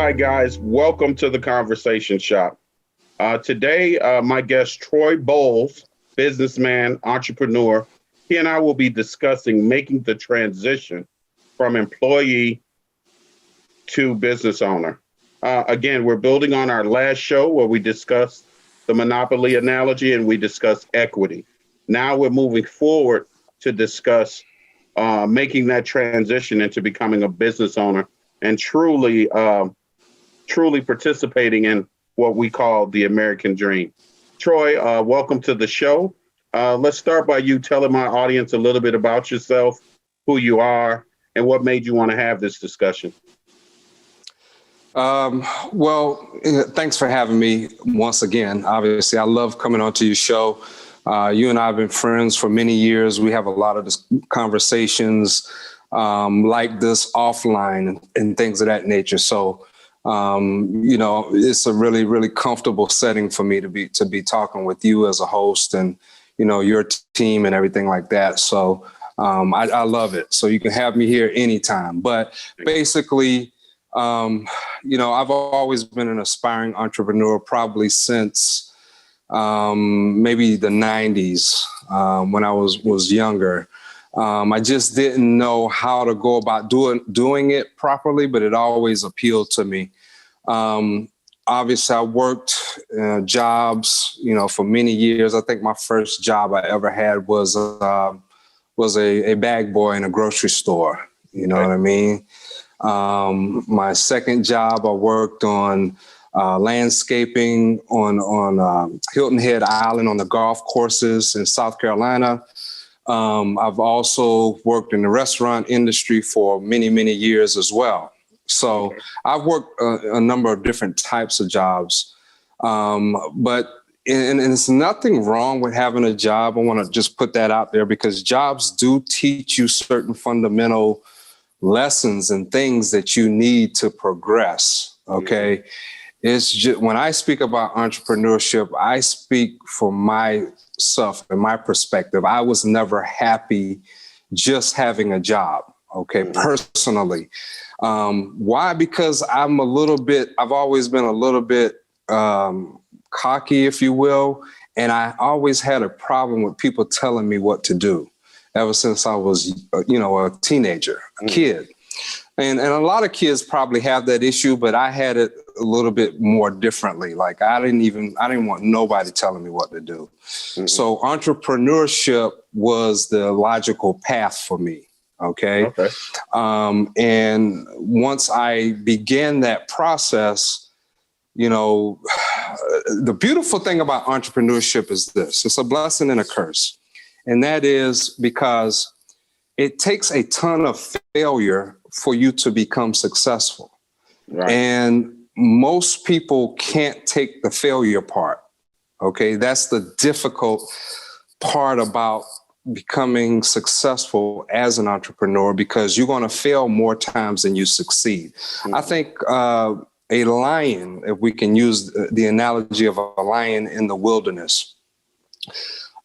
Hi, guys. Welcome to the Conversation Shop. Today, my guest, Troy Boles, businessman, entrepreneur, he and I will be discussing making the transition from employee to business owner. Again, we're building on our last show where we discussed the monopoly analogy and we discussed equity. Now we're moving forward to discuss making that transition into becoming a business owner and truly participating in what we call the American dream. Troy, welcome to the show. Let's start by you telling my audience a little bit about yourself, who you are, and what made you want to have this discussion. Thanks for having me once again. Obviously, I love coming onto your show. You and I have been friends for many years. We have a lot of conversations like this offline and things of that nature. So, it's a really, really comfortable setting for me to be talking with you as a host and, your team and everything like that. So I love it. So you can have me here anytime. But basically, I've always been an aspiring entrepreneur, probably since maybe the 90s when I was younger. I just didn't know how to go about doing it properly, but it always appealed to me. Obviously, I worked jobs, for many years. I think my first job I ever had was a bag boy in a grocery store. You know what I mean? My second job, I worked on landscaping on Hilton Head Island on the golf courses in South Carolina. I've also worked in the restaurant industry for many, many years as well. So I've worked a number of different types of jobs, but it's nothing wrong with having a job. I want to just put that out there because jobs do teach you certain fundamental lessons and things that you need to progress. Okay. Mm-hmm. It's just, when I speak about entrepreneurship, I speak from myself and my perspective. I was never happy just having a job. Okay. Mm-hmm. Personally. Why? Because I've always been a little bit cocky, if you will. And I always had a problem with people telling me what to do ever since I was, a teenager, a kid. And a lot of kids probably have that issue, but I had it a little bit more differently. Like I didn't want nobody telling me what to do. Mm-hmm. So entrepreneurship was the logical path for me. Okay. And once I began that process, the beautiful thing about entrepreneurship is this: it's a blessing and a curse. And that is because it takes a ton of failure for you to become successful. Right. And most people can't take the failure part. Okay. That's the difficult part about becoming successful as an entrepreneur, because you're going to fail more times than you succeed. Mm-hmm. I think a lion, if we can use the analogy of a lion in the wilderness,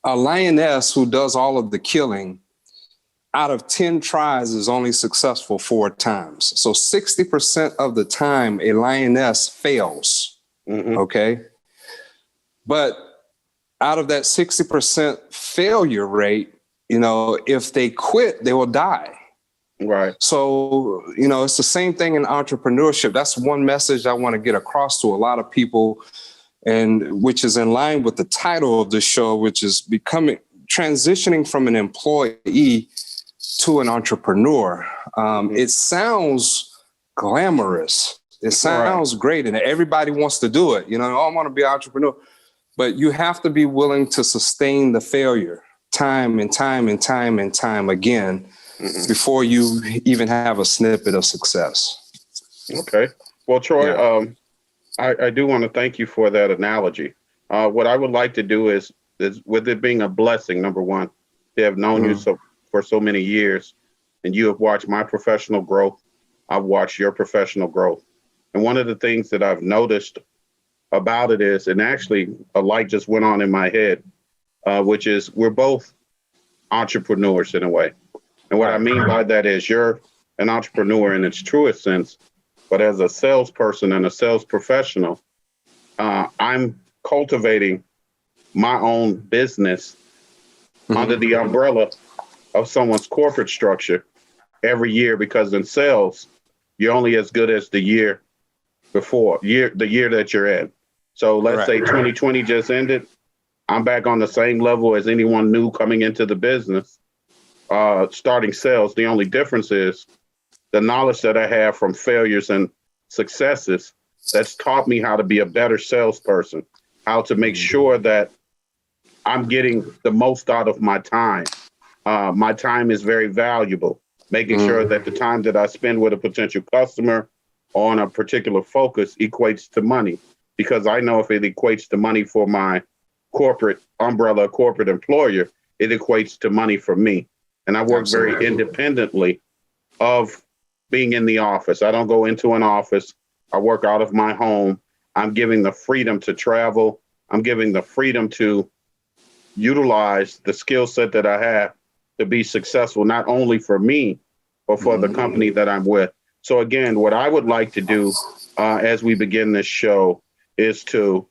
a lioness who does all of the killing out of 10 tries is only successful 4 times. So 60% of the time a lioness fails. Mm-hmm. Okay. But out of that 60% failure rate, if they quit, they will die. Right. So, it's the same thing in entrepreneurship. That's one message I want to get across to a lot of people, and which is in line with the title of the show, which is transitioning from an employee to an entrepreneur. It sounds glamorous. It sounds great. And everybody wants to do it. I want to be an entrepreneur. But you have to be willing to sustain the failure time and time and time and time again before you even have a snippet of success. Okay. Well, Troy, I do want to thank you for that analogy. What I would like to do is with it being a blessing, number one, to have known you for so many years, and you have watched my professional growth. I've watched your professional growth. And one of the things that I've noticed about it is, and actually a light just went on in my head, which is we're both entrepreneurs in a way. And what I mean by that is you're an entrepreneur in its truest sense, but as a salesperson and a sales professional, I'm cultivating my own business under the umbrella of someone's corporate structure every year, because in sales, you're only as good as the year before, the year that you're in. So let's say 2020 just ended. I'm back on the same level as anyone new coming into the business, starting sales. The only difference is the knowledge that I have from failures and successes that's taught me how to be a better salesperson, how to make sure that I'm getting the most out of my time. My time is very valuable, making sure that the time that I spend with a potential customer on a particular focus equates to money, because I know if it equates to money for my corporate umbrella, corporate employer, it equates to money for me. And I work very independently of being in the office. I don't go into an office. I work out of my home. I'm giving the freedom to travel. I'm giving the freedom to utilize the skill set that I have to be successful, not only for me, but for the company that I'm with. So again, what I would like to do as we begin this show is to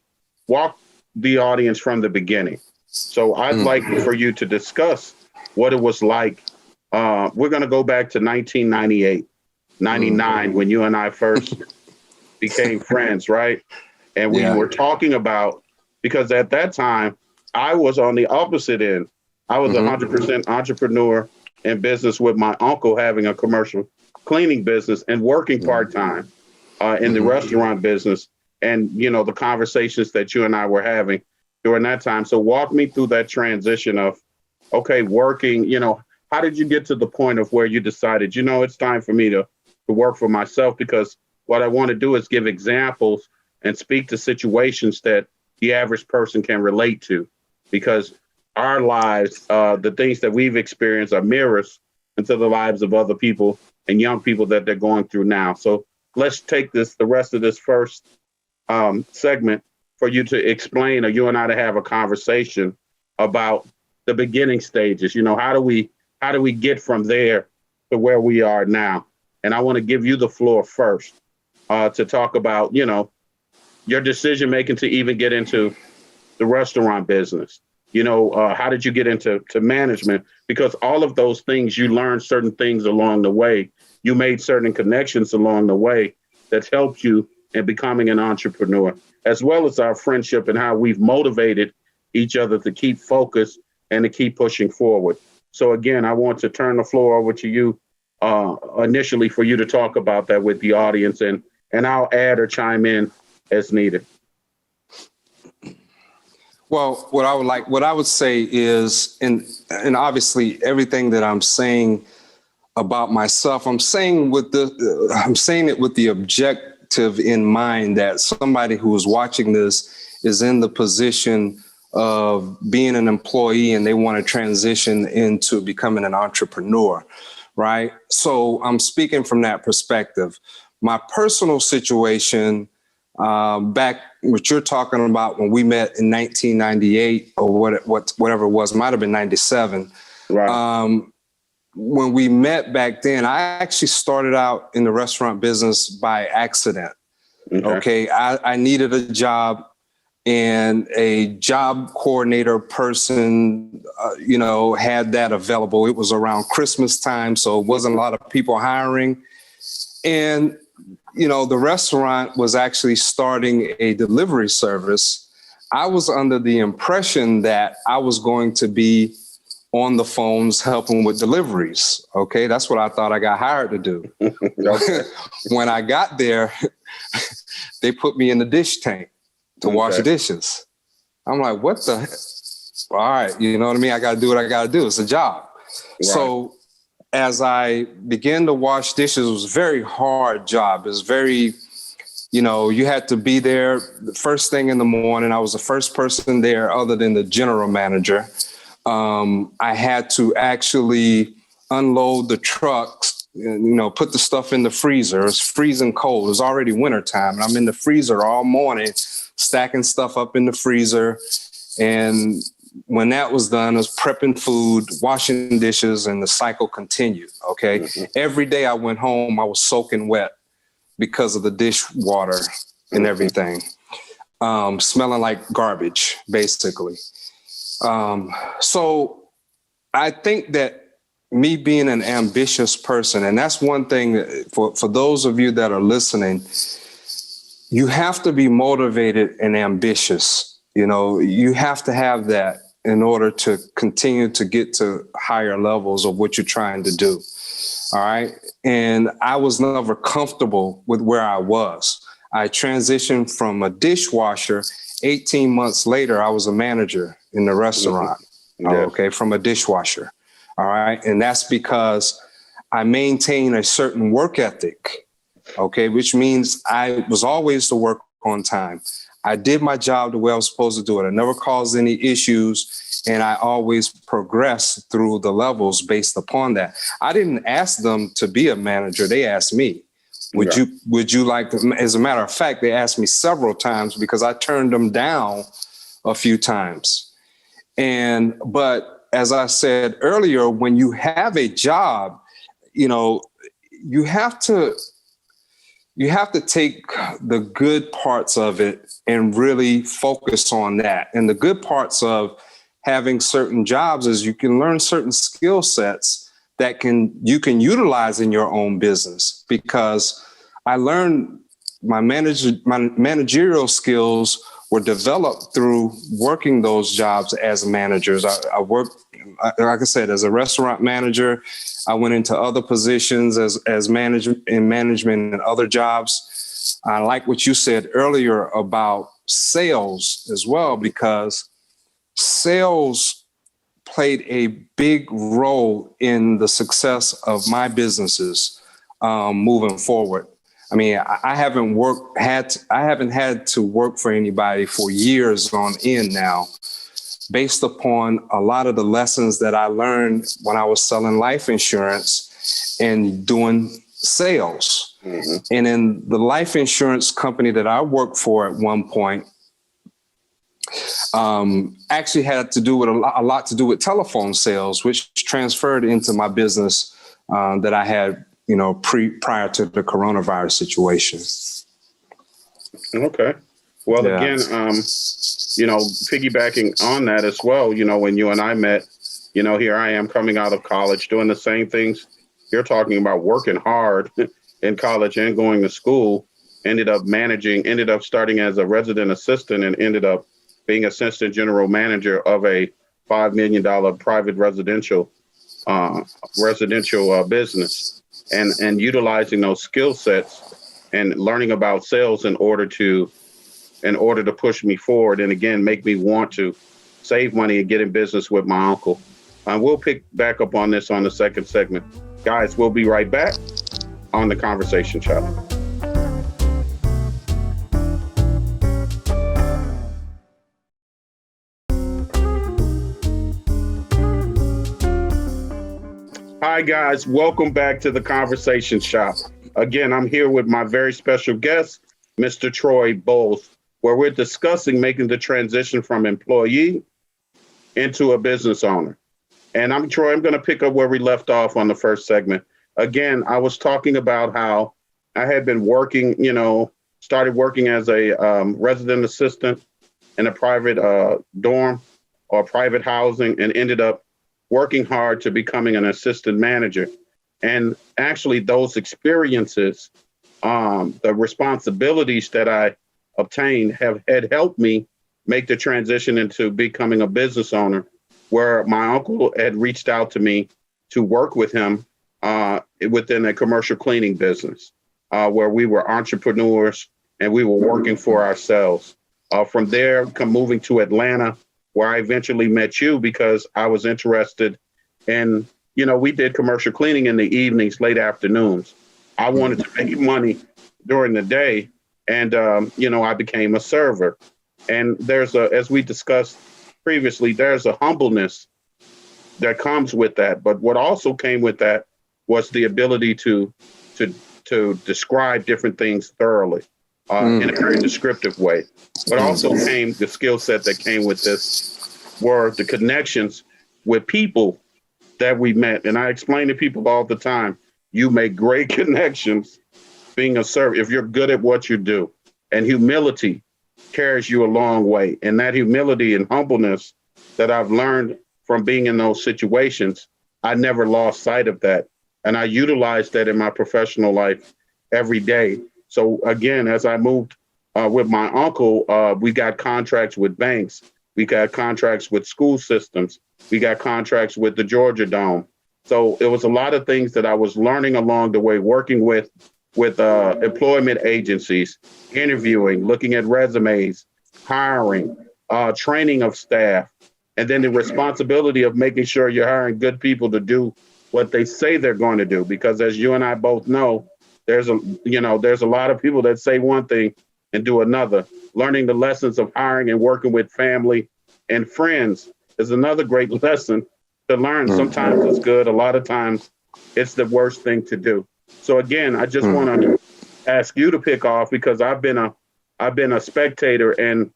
walk the audience from the beginning. So I'd like for you to discuss what it was like. We're going to go back to 1998, 99, when you and I first became friends, right? And we were talking about, because at that time, I was on the opposite end. I was 100% entrepreneur in business, with my uncle having a commercial cleaning business and working part-time in the restaurant business. And, you know, the conversations that you and I were having during that time. So walk me through that transition of, okay, working, you know, how did you get to the point of where you decided, you know, it's time for me to work for myself? Because what I want to do is give examples and speak to situations that the average person can relate to, because our lives, the things that we've experienced are mirrors into the lives of other people and young people that they're going through now. So let's take the rest of this first segment for you to explain, or you and I to have a conversation about the beginning stages. You know, how do we get from there to where we are now? And I want to give you the floor first to talk about, you know, your decision making to even get into the restaurant business. You know, how did you get into management? Because all of those things, you learned certain things along the way. You made certain connections along the way that helped you in becoming an entrepreneur, as well as our friendship and how we've motivated each other to keep focused and to keep pushing forward. So again, I want to turn the floor over to you initially for you to talk about that with the audience, and I'll add or chime in as needed. Well, what I would say is, and obviously everything that I'm saying about myself, I'm saying it with the objective in mind that somebody who is watching this is in the position of being an employee and they want to transition into becoming an entrepreneur, right? So I'm speaking from that perspective. My personal situation, back what you're talking about when we met in 1998 or whatever it was, might have been 97. Right. When we met back then, I actually started out in the restaurant business by accident. Okay. I needed a job, and a job coordinator person, had that available. It was around Christmas time, so it wasn't a lot of people hiring. And the restaurant was actually starting a delivery service. I was under the impression that I was going to be on the phones helping with deliveries. Okay, that's what I thought I got hired to do. When I got there, they put me in the dish tank to wash dishes. I'm like, what the heck? All right, you know what I mean? I got to do what I got to do. It's a job. Right. So as I began to wash dishes, it was a very hard job. It was very, you had to be there the first thing in the morning. I was the first person there other than the general manager. I had to actually unload the trucks, put the stuff in the freezer. It's freezing cold. It was already wintertime, and I'm in the freezer all morning, stacking stuff up in the freezer. And when that was done, I was prepping food, washing dishes, and the cycle continued. Okay. Mm-hmm. Every day I went home, I was soaking wet. because of the dishwater and everything, smelling like garbage, basically. So I think that me being an ambitious person, and that's one thing that for those of you that are listening, you have to be motivated and ambitious. You know, you have to have that in order to continue to get to higher levels of what you're trying to do. All right. And I was never comfortable with where I was. I transitioned from a dishwasher. 18 months later, I was a manager in the restaurant. Yes. Okay. From a dishwasher. All right. And that's because I maintain a certain work ethic. Okay. Which means I was always to work on time. I did my job the way I was supposed to do it. I never caused any issues, and I always progressed through the levels based upon that. I didn't ask them to be a manager. They asked me, would you like to? As a matter of fact, they asked me several times because I turned them down a few times. But as I said earlier, when you have a job, you know, you have to take the good parts of it and really focus on that. And the good parts of having certain jobs is you can learn certain skill sets that you can utilize in your own business. Because I learned my managerial skills were developed through working those jobs as managers. I worked, like I said, as a restaurant manager. I went into other positions as management and other jobs. I like what you said earlier about sales as well, because sales played a big role in the success of my businesses moving forward. I mean, I haven't had to work for anybody for years on end now, based upon a lot of the lessons that I learned when I was selling life insurance and doing sales. Mm-hmm. And in the life insurance company that I worked for at one point, actually had to do with a lot to do with telephone sales, which transferred into my business that I had, you know, prior to the coronavirus situation. Okay. Well, yeah. Again, you know, piggybacking on that as well, you know, when you and I met, you know, here I am coming out of college doing the same things you're talking about, working hard in college and going to school, ended up starting as a resident assistant and ended up being assistant general manager of a $5 million private residential business, and utilizing those skill sets and learning about sales in order to push me forward and again make me want to save money and get in business with my uncle. We'll pick back up on this on the second segment. Guys, we'll be right back on the Conversation Chapter. Hi, guys. Welcome back to the Conversation Shop. Again, I'm here with my very special guest, Mr. Troy Boles, where we're discussing making the transition from employee into a business owner. And I'm Troy. I'm going to pick up where we left off on the first segment. Again, I was talking about how I had been working, you know, started working as a resident assistant in a private dorm or private housing, and ended up working hard to becoming an assistant manager. And actually those experiences, the responsibilities that I obtained had helped me make the transition into becoming a business owner, where my uncle had reached out to me to work with him within a commercial cleaning business, where we were entrepreneurs and we were working for ourselves. From there, moving to Atlanta, where I eventually met you because I was interested in, you know, we did commercial cleaning in the evenings, late afternoons. I wanted to make money during the day. And, you know, I became a server. And as we discussed previously, there's a humbleness that comes with that. But what also came with that was the ability to describe different things thoroughly in a very descriptive way. But also came the skill set that came with this were the connections with people that we met. And I explain to people all the time, you make great connections being a servant, if you're good at what you do, and humility carries you a long way. And that humility and humbleness that I've learned from being in those situations, I never lost sight of that. And I utilize that in my professional life every day. So again, as I moved with my uncle, we got contracts with banks. We got contracts with school systems. We got contracts with the Georgia Dome. So it was a lot of things that I was learning along the way, working with employment agencies, interviewing, looking at resumes, hiring, training of staff, and then the responsibility of making sure you're hiring good people to do what they say they're going to do. Because as you and I both know, there's a lot of people that say one thing and do another. Learning the lessons of hiring and working with family and friends is another great lesson to learn. Sometimes it's good. A lot of times it's the worst thing to do. So again, I just want to ask you to pick off, because I've been a spectator and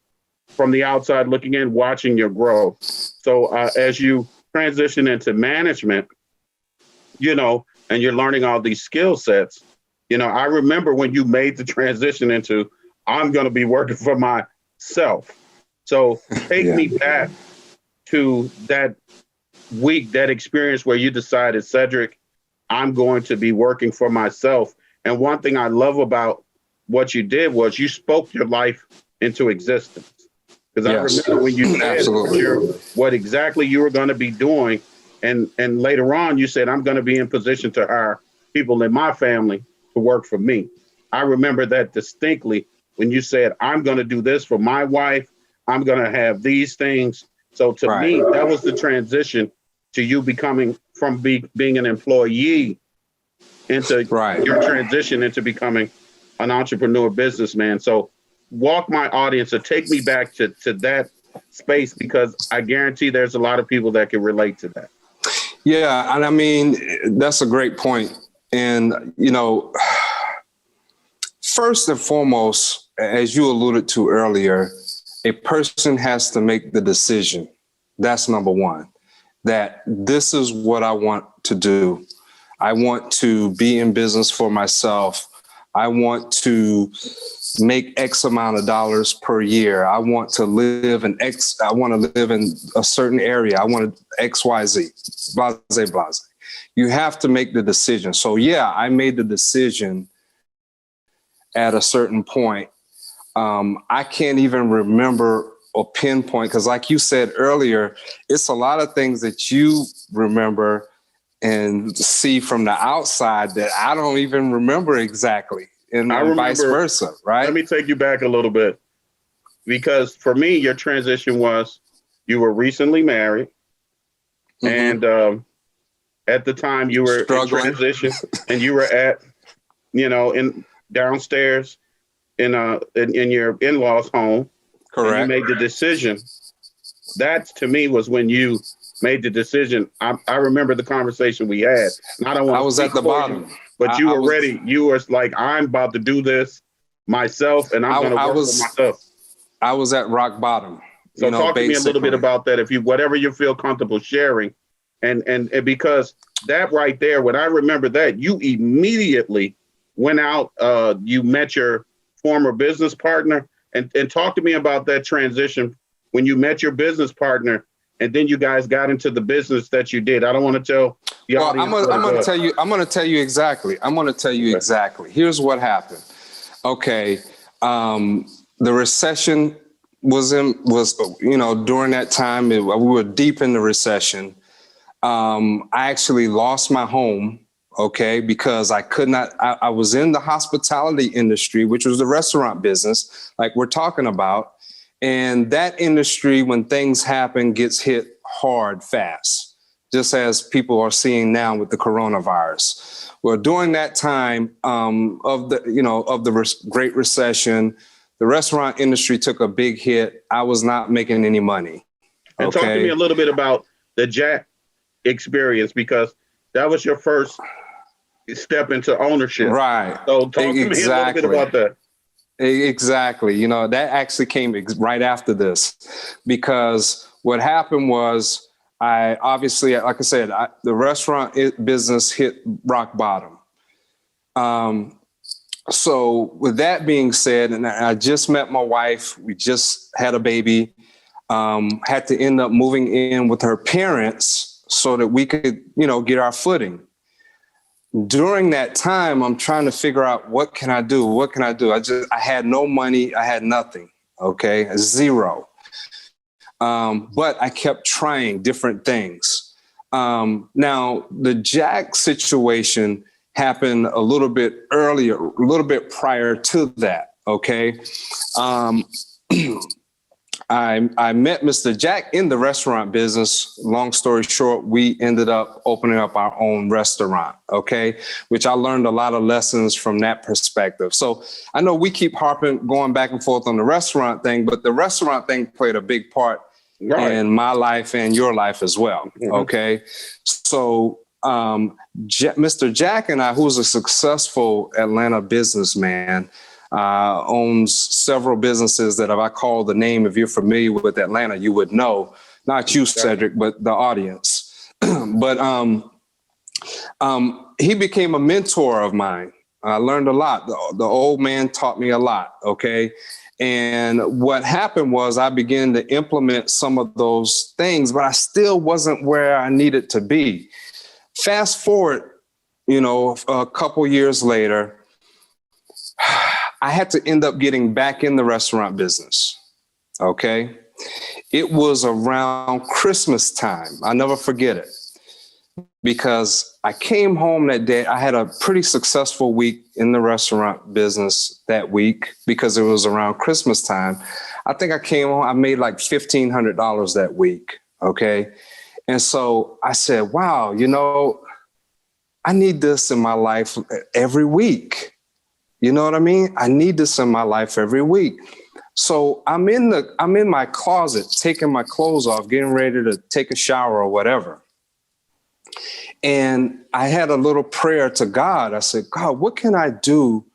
from the outside looking in, watching your growth. So as you transition into management, and you're learning all these skill sets, I remember when you made the transition into, I'm going to be working for myself. So take me back to that week, that experience where you decided, Sedrick, I'm going to be working for myself. And one thing I love about what you did was you spoke your life into existence. Because I remember when you said what exactly you were going to be doing. And later on, you said, I'm going to be in position to hire people in my family to work for me. I remember that distinctly when you said, I'm going to do this for my wife. I'm going to have these things. So to me, that was the transition to you becoming from being an employee into your transition into becoming an entrepreneur businessman. So walk my audience or take me back to that space, because I guarantee there's a lot of people that can relate to that. Yeah. And I mean, that's a great point. And, first and foremost, as you alluded to earlier, a person has to make the decision. That's number one, that this is what I want to do. I want to be in business for myself. I want to make X amount of dollars per year. I want to live in a certain area. I want X, Y, Z, blase, blase. You have to make the decision. So I made the decision at a certain point. I can't even remember or pinpoint, because like you said earlier, it's a lot of things that you remember and see from the outside that I don't even remember exactly, and vice versa, right? Let me take you back a little bit, because for me, your transition was you were recently married, and at the time you were struggling in transition, and you were at, in downstairs in your in-laws' home. Correct. And you made the decision. That to me was when you made the decision. I remember the conversation we had. And I was at the bottom, but you were ready. You were like, I'm about to do this myself, and I'm going to work for myself. I was at rock bottom. So talk to me a little bit about that, whatever you feel comfortable sharing, and because that right there, when I remember that, you immediately went out. You met your former business partner. And talk to me about that transition when you met your business partner, and then you guys got into the business that you did. I don't want to tell the audience. I'm going to tell you. I'm going to tell you exactly. Exactly. Here's what happened. Okay, the recession was during that time. We were deep in the recession. I actually lost my home. Okay, because I could not, I was in the hospitality industry, which was the restaurant business, like we're talking about. And that industry, when things happen, gets hit hard, fast, just as people are seeing now with the coronavirus. Well, during that time of the Great Recession, the restaurant industry took a big hit. I was not making any money. And talk to me a little bit about the Jack experience, because that was your first step into ownership. Right. So talk to me a little bit about that. Exactly. That actually came right after this, because what happened was I obviously, like I said, the restaurant business hit rock bottom. So with that being said, and I just met my wife, we just had a baby, had to end up moving in with her parents so that we could, get our footing. During that time, I'm trying to figure out, what can I do? What can I do? I had no money. I had nothing. Okay. Zero. But I kept trying different things. Now the Jack situation happened a little bit earlier, a little bit prior to that. Okay. I met Mr. Jack in the restaurant business. Long story short, we ended up opening up our own restaurant, okay, which I learned a lot of lessons from that perspective. So I know we keep going back and forth on the restaurant thing, but the restaurant thing played a big part in my life and your life as well, okay? So Mr. Jack and I, who's a successful Atlanta businessman, owns several businesses that if I call the name, if you're familiar with Atlanta, you would know, not you, Cedric, but the audience. But he became a mentor of mine. I learned a lot. The old man taught me a lot, okay? And what happened was I began to implement some of those things, but I still wasn't where I needed to be. Fast forward, a couple years later, I had to end up getting back in the restaurant business. Okay. It was around Christmas time. I'll never forget it because I came home that day. I had a pretty successful week in the restaurant business that week because it was around Christmas time. I think I came home, I made like $1,500 that week. Okay. And so I said, wow, I need this in my life every week. You know what I mean? I need this in my life every week. So I'm in my closet, taking my clothes off, getting ready to take a shower or whatever. And I had a little prayer to God. I said, God, what can I do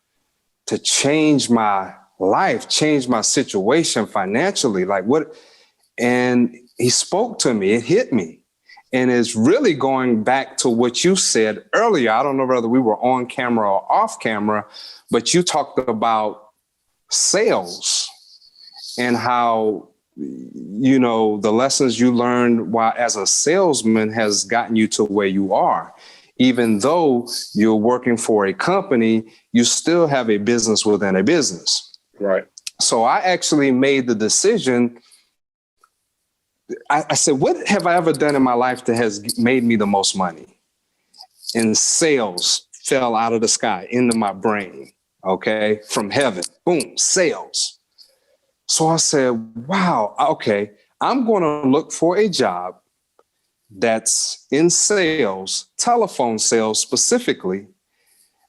to change my life, change my situation financially? Like what? And he spoke to me, it hit me. And it's really going back to what you said earlier. I don't know whether we were on camera or off camera, but you talked about sales and how, the lessons you learned while as a salesman has gotten you to where you are. Even though you're working for a company, you still have a business within a business. Right. So I actually made the decision. I said, what have I ever done in my life that has made me the most money? And sales fell out of the sky into my brain, okay, from heaven. Boom, sales. So I said, wow, okay, I'm going to look for a job that's in sales, telephone sales specifically,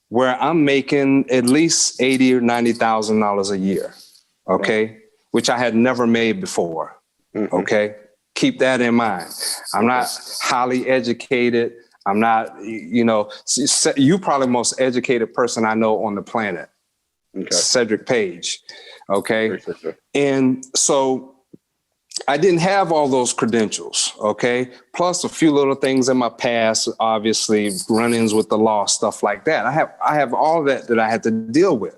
where I'm making at least $80,000 or $90,000 a year, okay, right, which I had never made before, okay? Keep that in mind. I'm not highly educated. I'm not, you probably most educated person I know on the planet, Sedrick Page. Okay. And so I didn't have all those credentials. Okay. Plus a few little things in my past, obviously run-ins with the law, stuff like that. I have all that I had to deal with.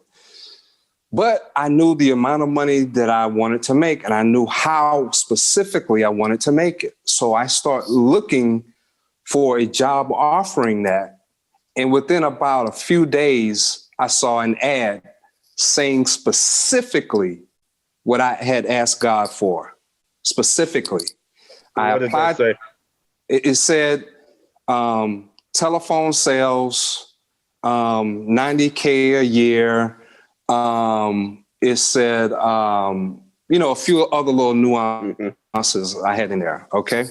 But I knew the amount of money that I wanted to make, and I knew how specifically I wanted to make it. So I started looking for a job offering that. And within about a few days, I saw an ad saying specifically what I had asked God for. Specifically. What did that say? It said telephone sales, $90K a year. It said, a few other little nuances I had in there. Okay.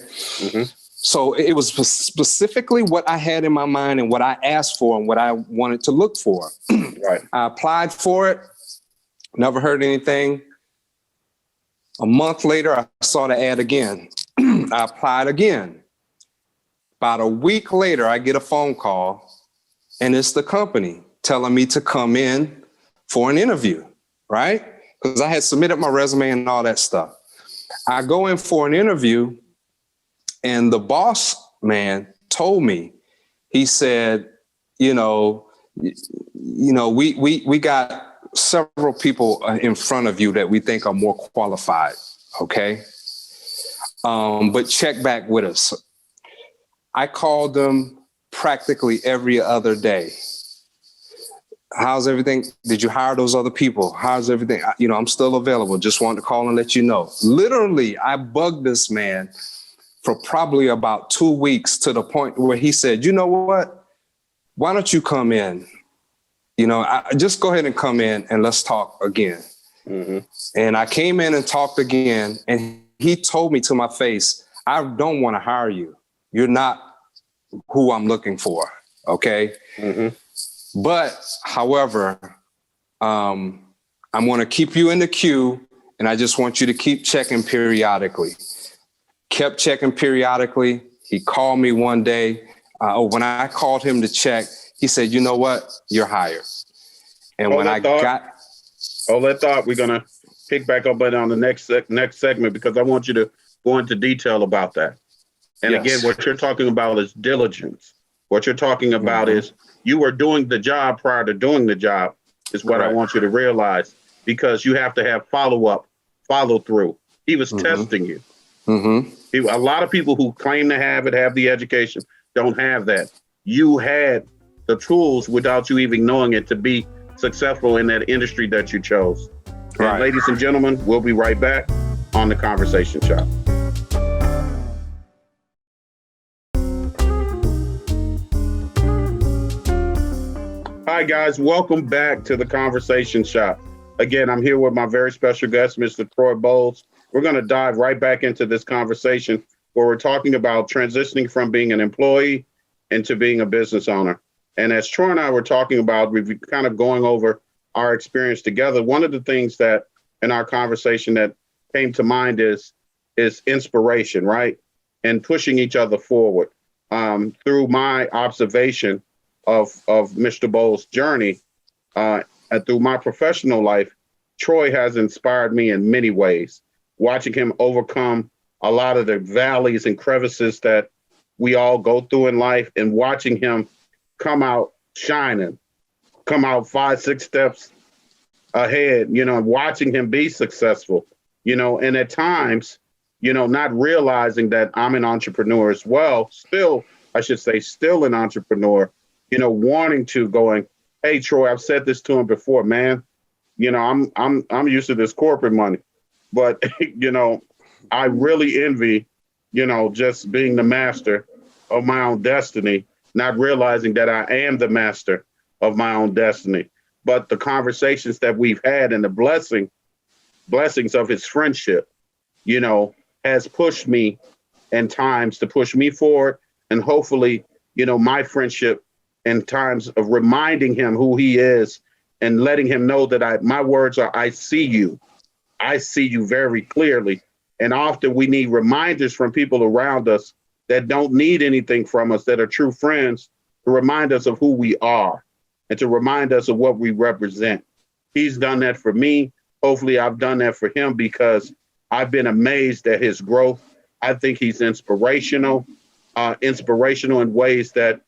So it was specifically what I had in my mind and what I asked for and what I wanted to look for. Right. I applied for it. Never heard anything. A month later, I saw the ad again. I applied again. About a week later, I get a phone call, and it's the company telling me to come in for an interview, right? Because I had submitted my resume and all that stuff. I go in for an interview, and the boss man told me, he said, we got several people in front of you that we think are more qualified. Okay. But check back with us. I called them practically every other day. How's everything? Did you hire those other people? How's everything? I'm still available. Just wanted to call and let you know. Literally, I bugged this man for probably about 2 weeks, to the point where he said, you know what? Why don't you come in? Just go ahead and come in and let's talk again. Mm-hmm. And I came in and talked again, and he told me to my face, I don't want to hire you. You're not who I'm looking for. Okay. Mm-hmm. But however, I'm going to keep you in the queue, and I just want you to keep checking periodically. Kept checking periodically. He called me one day. When I called him to check, he said, you know what? You're hired. And Hold that thought, we're going to pick back up on the next segment, because I want you to go into detail about that. And yes. Again, what you're talking about is diligence. What you're talking about mm-hmm. is you were doing the job prior to doing the job, is what Correct. I want you to realize, because you have to have follow through. He was mm-hmm. testing you. Mm-hmm. A lot of people who claim to have the education don't have that. You had the tools without you even knowing it to be successful in that industry that you chose. Right. And ladies and gentlemen, we'll be right back on The Conversation Shop. Hi, guys. Welcome back to The Conversation Shop. Again, I'm here with my very special guest, Mr. Troy Boles. We're going to dive right back into this conversation where we're talking about transitioning from being an employee into being a business owner. And as Troy and I were talking about, we've kind of going over our experience together. One of the things that in our conversation that came to mind is inspiration, right? And pushing each other forward. Through my observation of Mr. Boles' journey, and through my professional life, Troy has inspired me in many ways. Watching him overcome a lot of the valleys and crevices that we all go through in life, and watching him come out shining, come out 5-6 steps ahead, watching him be successful, and at times, not realizing that I'm an entrepreneur as well. Still an entrepreneur, wanting to going, hey, Troy, I've said this to him before, man, I'm used to this corporate money, but, I really envy, just being the master of my own destiny, not realizing that I am the master of my own destiny. But the conversations that we've had and the blessings of his friendship, has pushed me in times to push me forward. And hopefully, my friendship in times of reminding him who he is and letting him know that my words are, I see you. I see you very clearly. And often we need reminders from people around us that don't need anything from us, that are true friends, to remind us of who we are and to remind us of what we represent. He's done that for me. Hopefully I've done that for him, because I've been amazed at his growth. I think he's inspirational in ways that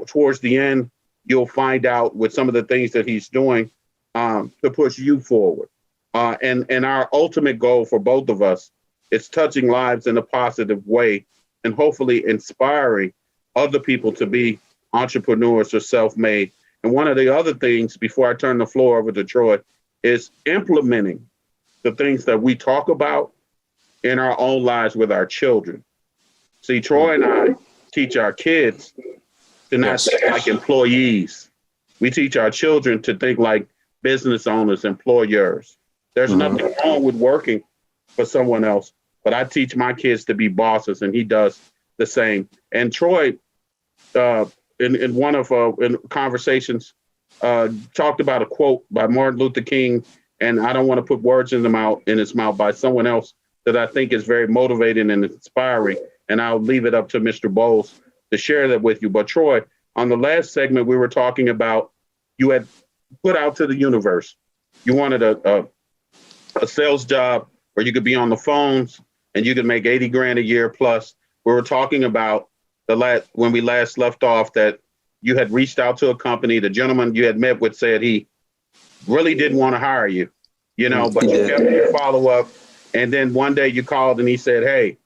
towards the end, you'll find out with some of the things that he's doing to push you forward. And our ultimate goal for both of us is touching lives in a positive way and hopefully inspiring other people to be entrepreneurs or self-made. And one of the other things, before I turn the floor over to Troy, is implementing the things that we talk about in our own lives with our children. See, Troy and I teach our kids to not think like employees. We teach our children to think like business owners, employers. There's nothing wrong with working for someone else, but I teach my kids to be bosses, and he does the same. And Troy, in one of in conversations, talked about a quote by Martin Luther King, and I don't want to put words in his mouth by someone else that I think is very motivating and inspiring. And I'll leave it up to Mr. Boles to share that with you. But Troy, on the last segment, we were talking about you had put out to the universe. You wanted a sales job where you could be on the phones and you could make 80 grand a year plus. We were talking about when we last left off that you had reached out to a company. The gentleman you had met with said he really didn't want to hire you, but you kept your follow up. And then one day you called and he said, "Hey,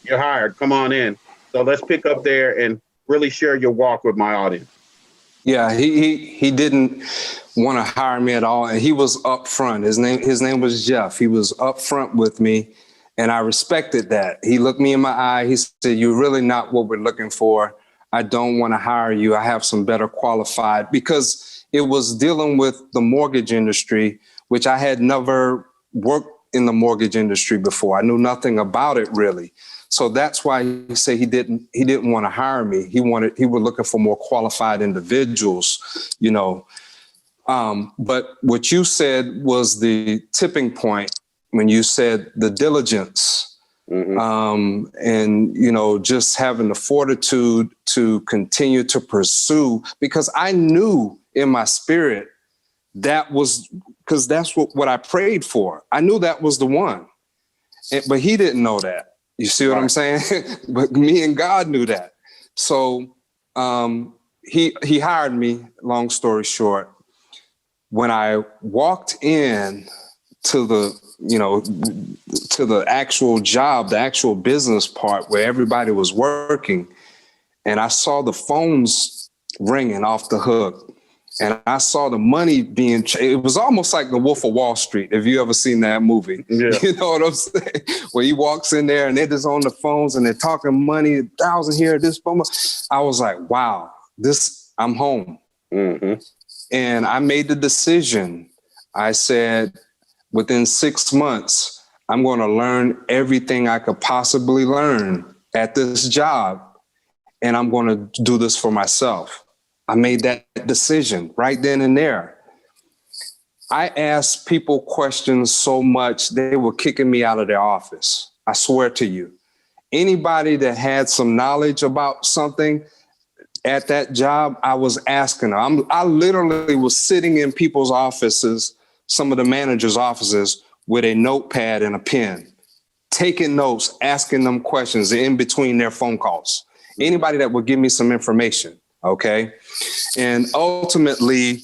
you're hired. Come on in." So let's pick up there and really share your walk with my audience. Yeah, he didn't want to hire me at all, and he was upfront. His name was Jeff. He was upfront with me, and I respected that. He looked me in my eye. He said, "You're really not what we're looking for. I don't want to hire you. I have some better qualified," because it was dealing with the mortgage industry, which I had never worked in the mortgage industry before. I knew nothing about it really. So that's why he said he didn't want to hire me. He was looking for more qualified individuals, But what you said was the tipping point when you said the diligence, and just having the fortitude to continue to pursue, because I knew in my spirit because that's what I prayed for. I knew that was the one, but he didn't know that. You see what I'm saying? But me and God knew that. So he hired me, long story short. When I walked in to the actual job, the actual business part where everybody was working, and I saw the phones ringing off the hook, and I saw the money it was almost like The Wolf of Wall Street. Have you ever seen that movie? Yeah. You know what I'm saying? Where he walks in there and they're just on the phones and they're talking money, 1,000 here, this. I was like, wow, I'm home. Mm-hmm. And I made the decision. I said, within 6 months, I'm going to learn everything I could possibly learn at this job. And I'm going to do this for myself. I made that decision right then and there. I asked people questions so much, they were kicking me out of their office. I swear to you. Anybody that had some knowledge about something at that job, I was asking them. I literally was sitting in people's offices, some of the managers' offices, with a notepad and a pen, taking notes, asking them questions in between their phone calls. Anybody that would give me some information. Okay. And ultimately,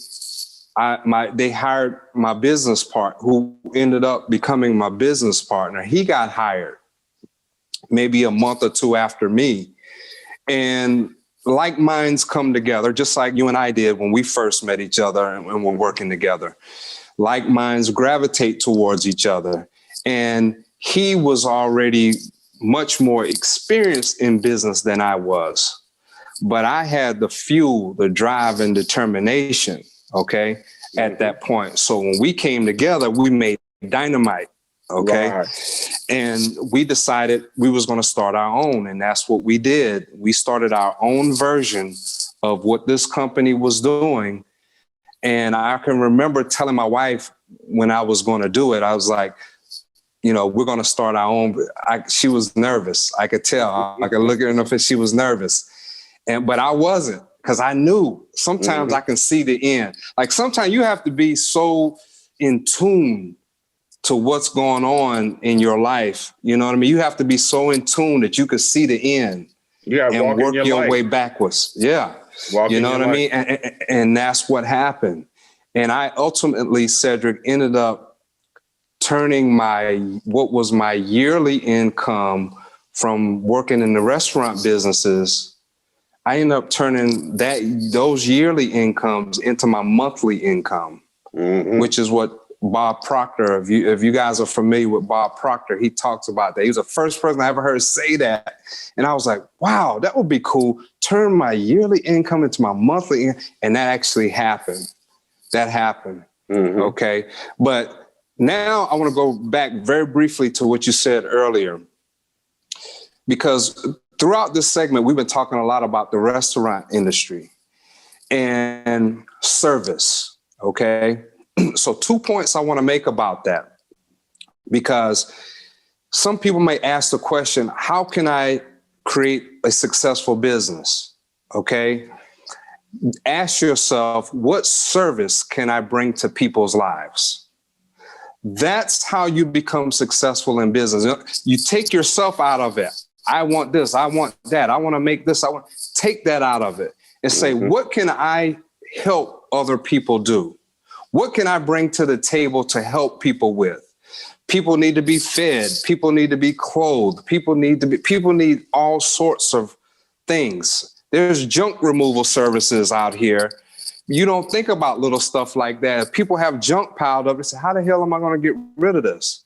they hired my business partner, who ended up becoming my business partner. He got hired maybe a month or two after me. And like minds come together, just like you and I did when we first met each other and we're working together. Like minds gravitate towards each other. And he was already much more experienced in business than I was. But I had the fuel, the drive, and determination, okay, at that point. So when we came together, we made dynamite, okay? Right. And we decided we was going to start our own, and that's what we did. We started our own version of what this company was doing. And I can remember telling my wife when I was going to do it, I was like, we're going to start our own. She was nervous. I could tell. I could look at her in the face. She was nervous. But I wasn't, because I knew sometimes I can see the end. Like sometimes you have to be so in tune to what's going on in your life. You know what I mean? You have to be so in tune that you can see the end and work your way backwards. Yeah. You know what I mean? And that's what happened. And I ultimately, Sedrick, ended up turning what was my yearly income from working in the restaurant businesses. I ended up turning those yearly incomes into my monthly income, which is what Bob Proctor, if you guys are familiar with Bob Proctor, he talks about that. He was the first person I ever heard say that. And I was like, wow, that would be cool. Turn my yearly income into my monthly income. And that actually happened. That happened. Okay. But now I want to go back very briefly to what you said earlier, because throughout this segment, we've been talking a lot about the restaurant industry and service, okay? So 2 points I want to make about that, because some people may ask the question, how can I create a successful business, okay? Ask yourself, what service can I bring to people's lives? That's how you become successful in business. You take yourself out of it. I want this, I want that, I want to make this, take that out of it and say, what can I help other people do? What can I bring to the table to help people with? People need to be fed. People need to be clothed. People need all sorts of things. There's junk removal services out here. You don't think about little stuff like that. If people have junk piled up, they say, how the hell am I going to get rid of this?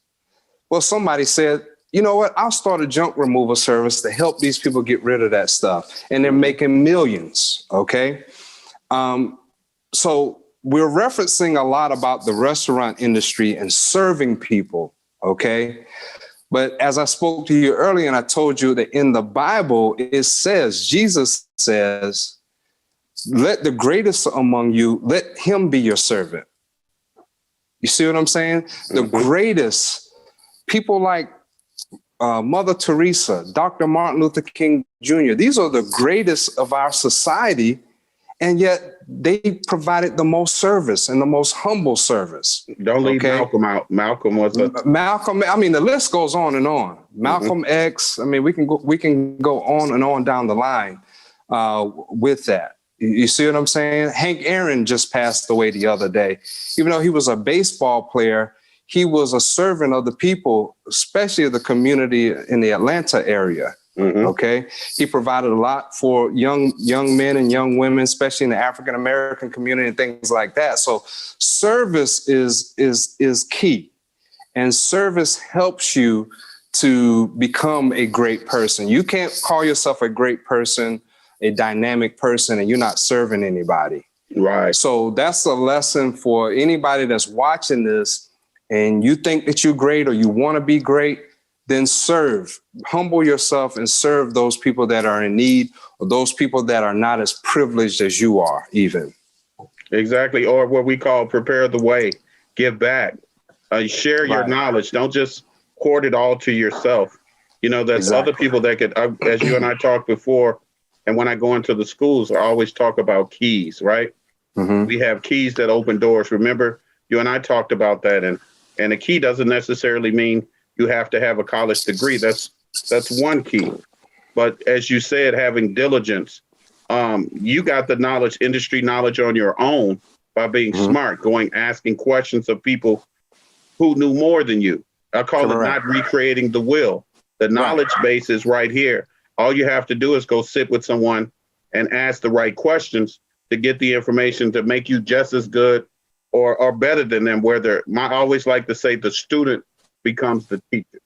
Well, somebody said, you know what? I'll start a junk removal service to help these people get rid of that stuff. And they're making millions. Okay. So we're referencing a lot about the restaurant industry and serving people. Okay. But as I spoke to you earlier, and I told you that in the Bible, it says, Jesus says, let the greatest among you, let him be your servant. You see what I'm saying? The greatest, people like Mother Teresa, Dr. Martin Luther King Jr., these are the greatest of our society, and yet they provided the most service and the most humble service. Don't leave Malcolm out. Malcolm was Malcolm. I mean, the list goes on and on. Malcolm X. I mean, we can go on and on down the line with that. You see what I'm saying? Hank Aaron just passed away the other day. Even though he was a baseball player, he was a servant of the people, especially the community in the Atlanta area. Okay. He provided a lot for young men and young women, especially in the African American community and things like that. So service is key, and service helps you to become a great person. You can't call yourself a great person, a dynamic person, and you're not serving anybody. Right. So that's a lesson for anybody that's watching this, and you think that you're great or you want to be great, then serve. Humble yourself and serve those people that are in need, or those people that are not as privileged as you are even. Exactly. Or what we call prepare the way, give back, share your knowledge. Don't just hoard it all to yourself. You know, there's other people that could, as you and I talked before, and when I go into the schools, I always talk about keys, right? We have keys that open doors. Remember, you and I talked about that. And a key doesn't necessarily mean you have to have a college degree. That's one key. But as you said, having diligence, you got the knowledge, industry knowledge on your own by being smart, asking questions of people who knew more than you. I call it not recreating the wheel. The knowledge base is right here. All you have to do is go sit with someone and ask the right questions to get the information to make you just as good or better than them. I always like to say the student becomes the teacher.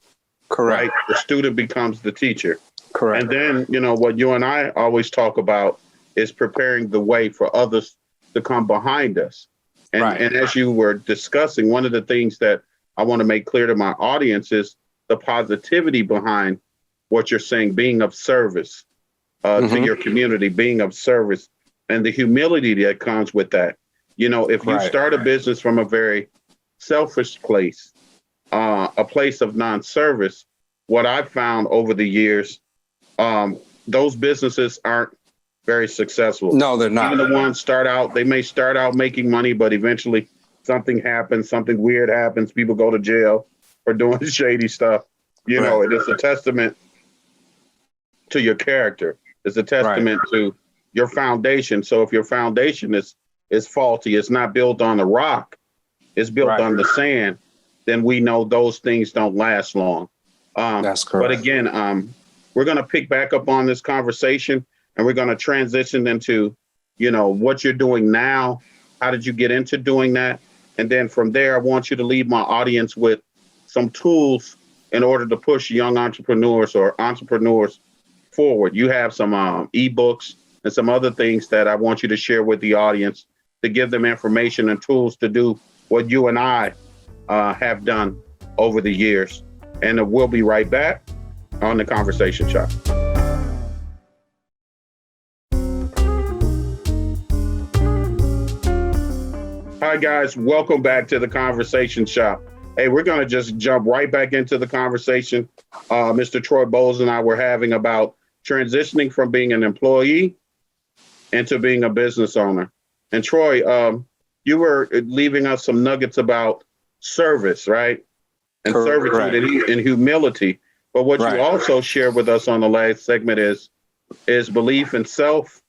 Correct. Right? The student becomes the teacher. Correct. And then, you know, what you and I always talk about is preparing the way for others to come behind us. And, and as you were discussing, one of the things that I want to make clear to my audience is the positivity behind what you're saying, being of service to your community, being of service, and the humility that comes with that. You know, if you start a business from a very selfish place, a place of non-service, what I've found over the years, those businesses aren't very successful. No, they're not. Even the ones they may start out making money, but eventually something happens, something weird happens. People go to jail for doing shady stuff. You know, it is a testament to your character. It's a testament to your foundation. So if your foundation is faulty, it's not built on the rock, it's built on the sand, then we know those things don't last long. That's correct. But again, we're going to pick back up on this conversation, and we're going to transition into, you know, what you're doing now. How did you get into doing that? And then from there, I want you to leave my audience with some tools in order to push young entrepreneurs or entrepreneurs forward. You have some ebooks and some other things that I want you to share with the audience to give them information and tools to do what you and I have done over the years. And we'll be right back on the Conversation Shop. Hi, guys. Welcome back to the Conversation Shop. Hey, we're going to just jump right back into the conversation Mr. Troy Boles and I were having about transitioning from being an employee into being a business owner. And Troy, you were leaving us some nuggets about service, right? And servitude and humility. But what you also shared with us on the last segment is belief in self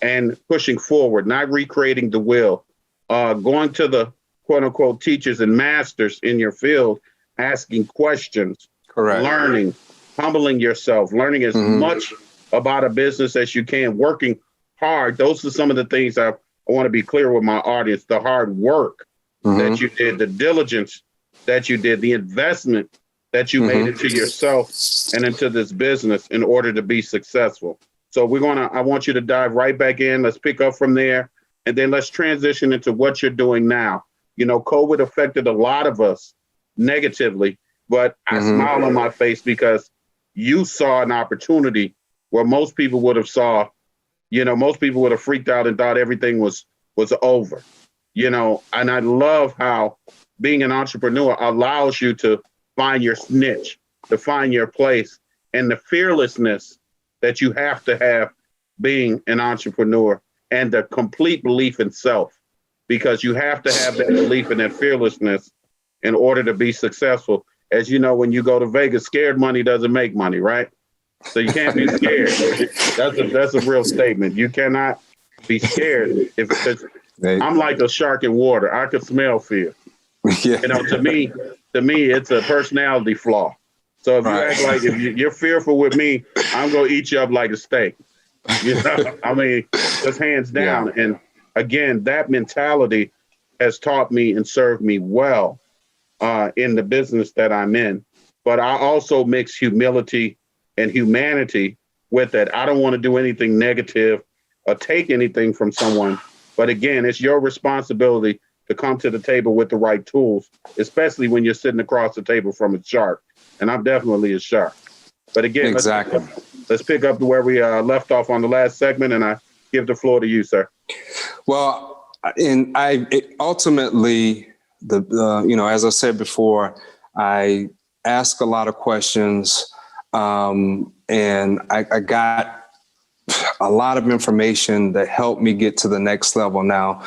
and pushing forward, not recreating the wheel, going to the quote unquote teachers and masters in your field, asking questions, Correct. learning, humbling yourself, learning as much about a business as you can, working hard. Those are some of the things I want to be clear with my audience, the hard work that you did, the diligence that you did, the investment that you made into yourself and into this business in order to be successful. So I want you to dive right back in. Let's pick up from there. And then let's transition into what you're doing now. You know, COVID affected a lot of us negatively, but I smile on my face because you saw an opportunity where most people would have freaked out and thought everything was over, you know, and I love how being an entrepreneur allows you to find your niche, to find your place, and the fearlessness that you have to have being an entrepreneur, and the complete belief in self, because you have to have that belief and that fearlessness in order to be successful. As you know, when you go to Vegas, scared money doesn't make money, right? So you can't be scared. That's a real statement. You cannot be scared. I'm like a shark in water. I could smell fear. Yeah. You know, to me, it's a personality flaw. So if you act like you're fearful with me, I'm gonna eat you up like a steak. You know, I mean, just hands down. Yeah. And again, that mentality has taught me and served me well in the business that I'm in. But I also mix humility and humanity with it. I don't want to do anything negative or take anything from someone. But again, it's your responsibility to come to the table with the right tools, especially when you're sitting across the table from a shark. And I'm definitely a shark. But again, let's pick up to where we left off on the last segment, and I give the floor to you, sir. Well, ultimately, as I said before, I ask a lot of questions, and I got a lot of information that helped me get to the next level now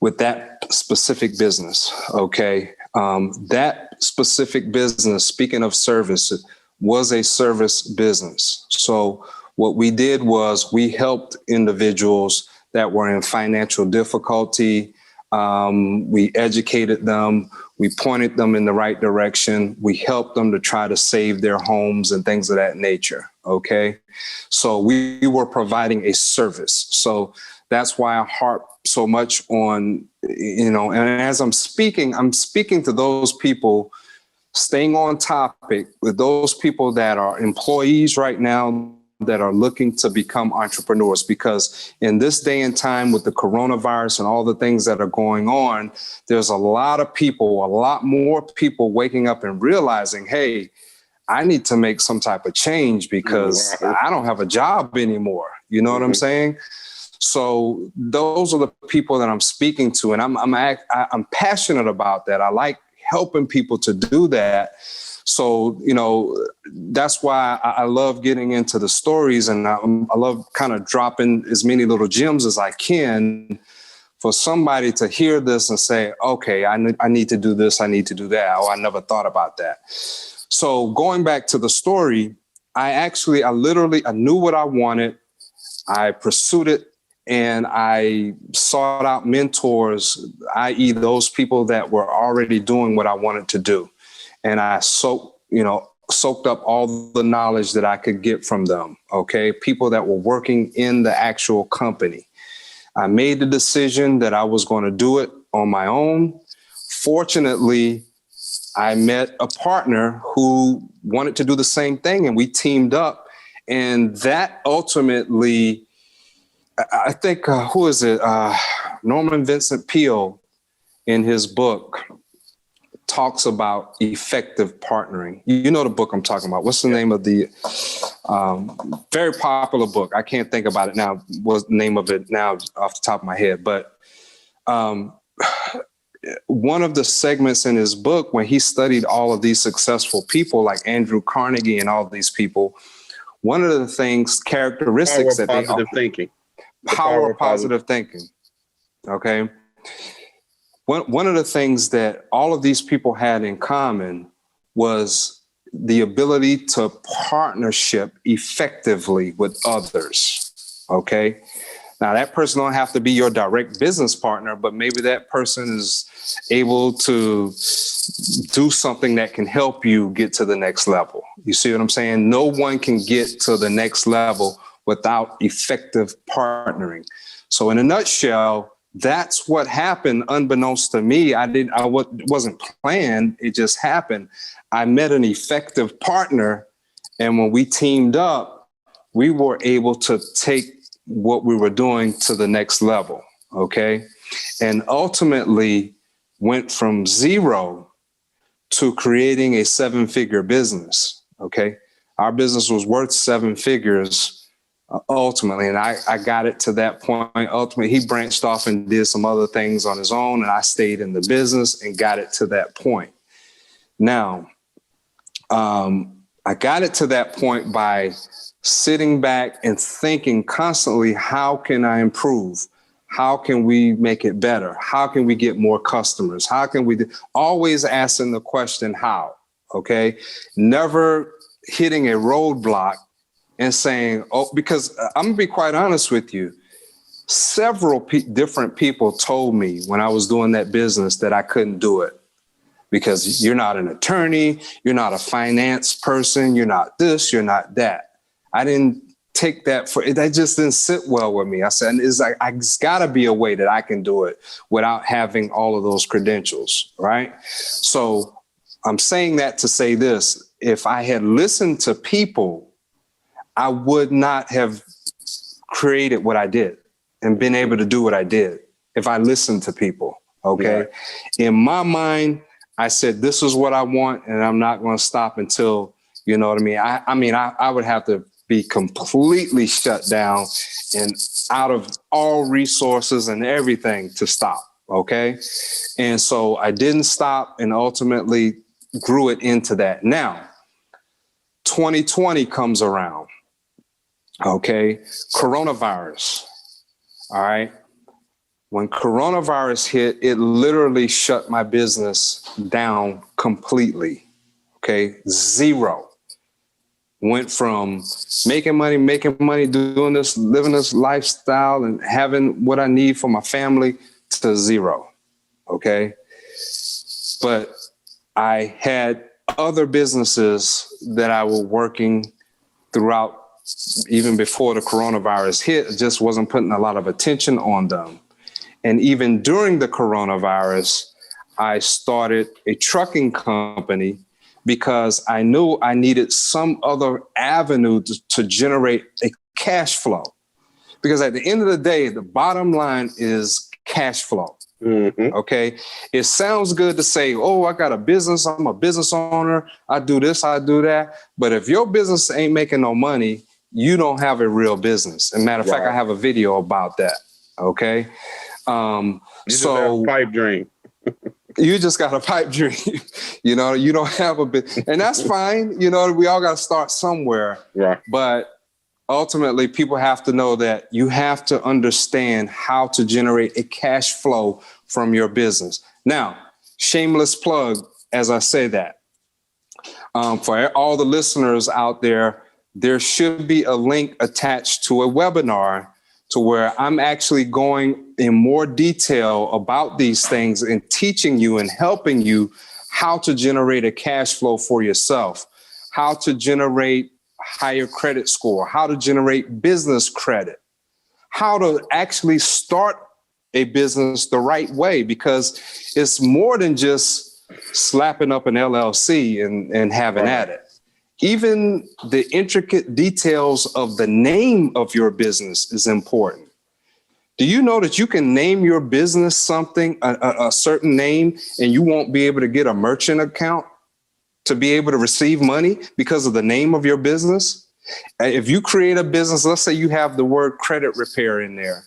with that specific business. Okay. That specific business, speaking of service, was a service business. So what we did was we helped individuals that were in financial difficulty. We educated them. We pointed them in the right direction. We helped them to try to save their homes and things of that nature. Okay. So we were providing a service. So that's why I harp so much on, and as I'm speaking to those people, staying on topic with those people that are employees right now that are looking to become entrepreneurs, because in this day and time with the coronavirus and all the things that are going on, there's a lot more people waking up and realizing, hey, I need to make some type of change because I don't have a job anymore. You know what I'm saying? So those are the people that I'm speaking to, and I'm passionate about that. I like helping people to do that. So, that's why I love getting into the stories, and I love kind of dropping as many little gems as I can for somebody to hear this and say, okay, I need to do this. I need to do that. Oh, I never thought about that. So going back to the story, I knew what I wanted. I pursued it. And I sought out mentors, i.e. those people that were already doing what I wanted to do. And I soaked up all the knowledge that I could get from them. Okay. People that were working in the actual company. I made the decision that I was going to do it on my own. Fortunately, I met a partner who wanted to do the same thing, and we teamed up. And that ultimately, I think, who is it? Norman Vincent Peale, in his book, talks about effective partnering. You know the book I'm talking about. What's the name of the very popular book? I can't think about it now. What's the name of it now off the top of my head? But one of the segments in his book, when he studied all of these successful people like Andrew Carnegie and all these people, one of the characteristics that positive thinking. Power of positive thinking. Okay. One of the things that all of these people had in common was the ability to partnership effectively with others. Okay. Now, that person don't have to be your direct business partner, but maybe that person is able to do something that can help you get to the next level. You see what I'm saying? No one can get to the next level without effective partnering. So in a nutshell, that's what happened unbeknownst to me. Wasn't planned. It just happened. I met an effective partner, and when we teamed up, we were able to take what we were doing to the next level. Okay. And ultimately went from zero to creating a 7-figure business. Okay. Our business was worth 7 figures ultimately. And I got it to that point. Ultimately, he branched off and did some other things on his own, and I stayed in the business and got it to that point. Now, I got it to that point by sitting back and thinking constantly, how can I improve? How can we make it better? How can we get more customers? How can we always asking the question, how? Okay. Never hitting a roadblock and saying, oh, because I'm gonna be quite honest with you. Several different people told me when I was doing that business that I couldn't do it because you're not an attorney, you're not a finance person, you're not this, you're not that. I didn't take that that just didn't sit well with me. I said, it's like, it's gotta be a way that I can do it without having all of those credentials, right? So I'm saying that to say this, if I had listened to people, I would not have created what I did and been able to do what I did if I listened to people, okay? Yeah. In my mind, I said, this is what I want, and I'm not gonna stop until, you know what I mean? I would have to be completely shut down and out of all resources and everything to stop, okay? And so I didn't stop and ultimately grew it into that. Now, 2020 comes around, okay? Coronavirus, all right? When coronavirus hit, it literally shut my business down completely, okay? Zero. Went from making money, doing this, living this lifestyle and having what I need for my family to zero, okay? But I had other businesses that I was working throughout, even before the coronavirus hit, just wasn't putting a lot of attention on them. And even during the coronavirus, I started a trucking company because I knew I needed some other avenue to generate a cash flow. Because at the end of the day, the bottom line is cash flow. Mm-hmm. Okay. It sounds good to say, oh, I got a business. I'm a business owner. I do this, I do that. But if your business ain't making no money, you don't have a real business. As a matter of fact, I have a video about that. Okay. You just have a pipe dream. You just got a pipe dream. You know, you don't have a bit, and that's fine. You know, we all got to start somewhere. Right. But ultimately, people have to know that you have to understand how to generate a cash flow from your business. Now, shameless plug, as I say that, for all the listeners out there, there should be a link attached to a webinar to where I'm actually going in more detail about these things and teaching you and helping you how to generate a cash flow for yourself, how to generate higher credit score, how to generate business credit, how to actually start a business the right way, because it's more than just slapping up an LLC and having at it. Even the intricate details of the name of your business is important. Do you know that you can name your business something, a certain name, and you won't be able to get a merchant account to be able to receive money because of the name of your business? If you create a business, let's say you have the word credit repair in there,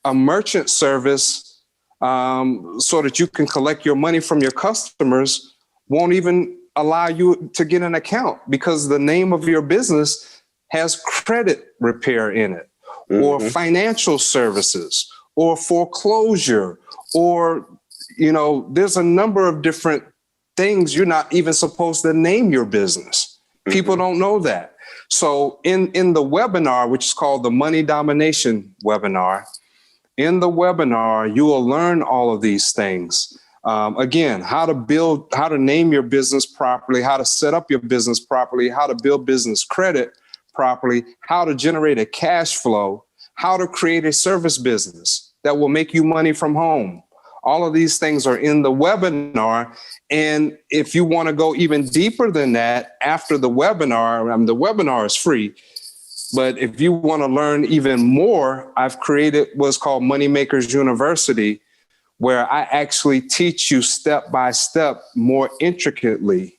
a merchant service so that you can collect your money from your customers won't even allow you to get an account because the name of your business has credit repair in it, or financial services, or foreclosure, or, you know, there's a number of different things you're not even supposed to name your business. People don't know that. So in the webinar, which is called the Money Domination webinar, in the webinar, you will learn all of these things. Again, how to name your business properly, how to set up your business properly, how to build business credit properly, how to generate a cash flow, how to create a service business that will make you money from home. All of these things are in the webinar. And if you want to go even deeper than that after the webinar, the webinar is free. But if you want to learn even more, I've created what's called Moneymakers University, where I actually teach you step by step, more intricately,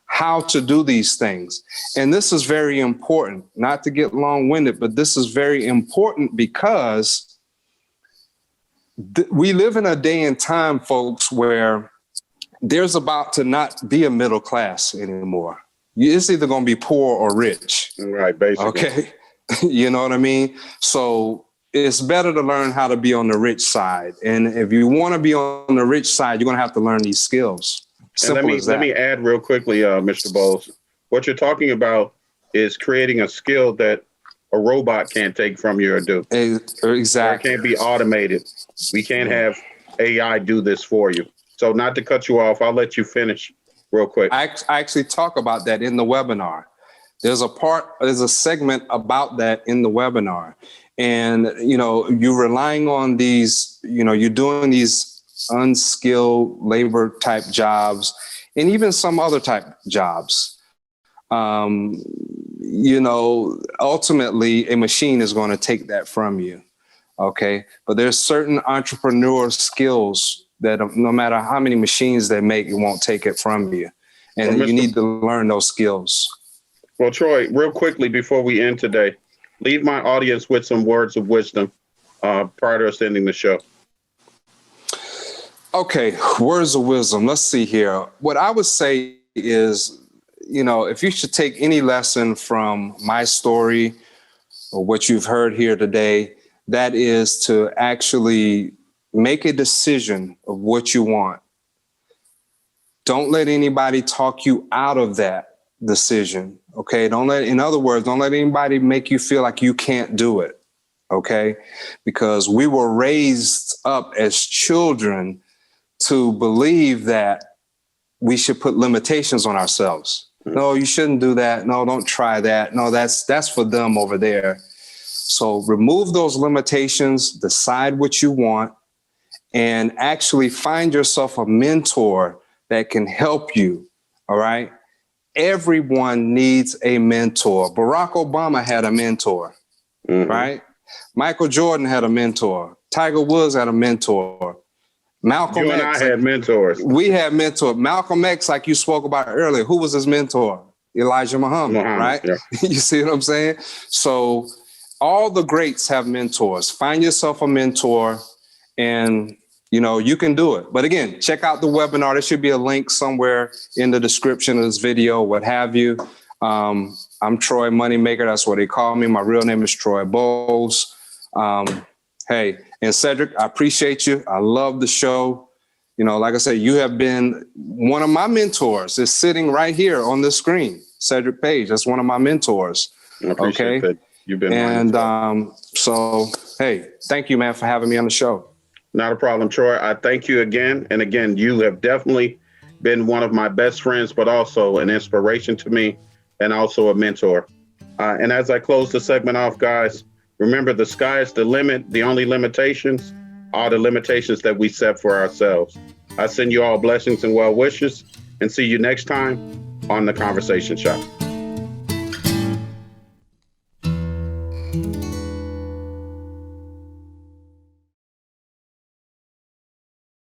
how to do these things. And this is very important, not to get long-winded, but this is very important because we live in a day and time, folks, where there's about to not be a middle class anymore. It's either going to be poor or rich. Right, basically. Okay. You know what I mean? So it's better to learn how to be on the rich side. And if you want to be on the rich side, you're going to have to learn these skills. Simple as that. Let me add real quickly, Mr. Boles. What you're talking about is creating a skill that a robot can't take from you or do. Exactly. It can't be automated. We can't have AI do this for you. So not to cut you off, I'll let you finish real quick. I actually talk about that in the webinar. There's a segment about that in the webinar. And, you're relying on these, you're doing these unskilled labor type jobs and even some other type jobs. Ultimately a machine is going to take that from you. Okay. But there's certain entrepreneur skills that no matter how many machines they make, it won't take it from you. And you need to learn those skills. Well, Troy, real quickly before we end today, leave my audience with some words of wisdom prior to us ending the show. Okay, words of wisdom. Let's see here. What I would say is, if you should take any lesson from my story or what you've heard here today, that is to actually make a decision of what you want. Don't let anybody talk you out of that decision. Okay. In other words, don't let anybody make you feel like you can't do it. Okay. Because we were raised up as children to believe that we should put limitations on ourselves. No, you shouldn't do that. No, don't try that. No, that's for them over there. So remove those limitations, decide what you want, and actually find yourself a mentor that can help you. All right. Everyone needs a mentor. Barack Obama had a mentor, right? Michael Jordan had a mentor. Tiger Woods had a mentor. Malcolm X. You and I had mentors. We had mentors. Malcolm X, like you spoke about earlier, who was his mentor? Elijah Muhammad, right? Yeah. You see what I'm saying? So all the greats have mentors. Find yourself a mentor and you can do it. But again, check out the webinar. There should be a link somewhere in the description of this video, what have you. I'm Troy Moneymaker. That's what they call me. My real name is Troy Boles. Hey, and Sedrick, I appreciate you. I love the show. Like I said, you have been one of my mentors. It's sitting right here on the screen. Sedrick Page, that's one of my mentors. I appreciate that. You've been so, hey, thank you, man, for having me on the show. Not a problem, Troy. I thank you again. And again, you have definitely been one of my best friends, but also an inspiration to me and also a mentor. And as I close the segment off, guys, remember the sky is the limit. The only limitations are the limitations that we set for ourselves. I send you all blessings and well wishes and see you next time on The Conversation Shop.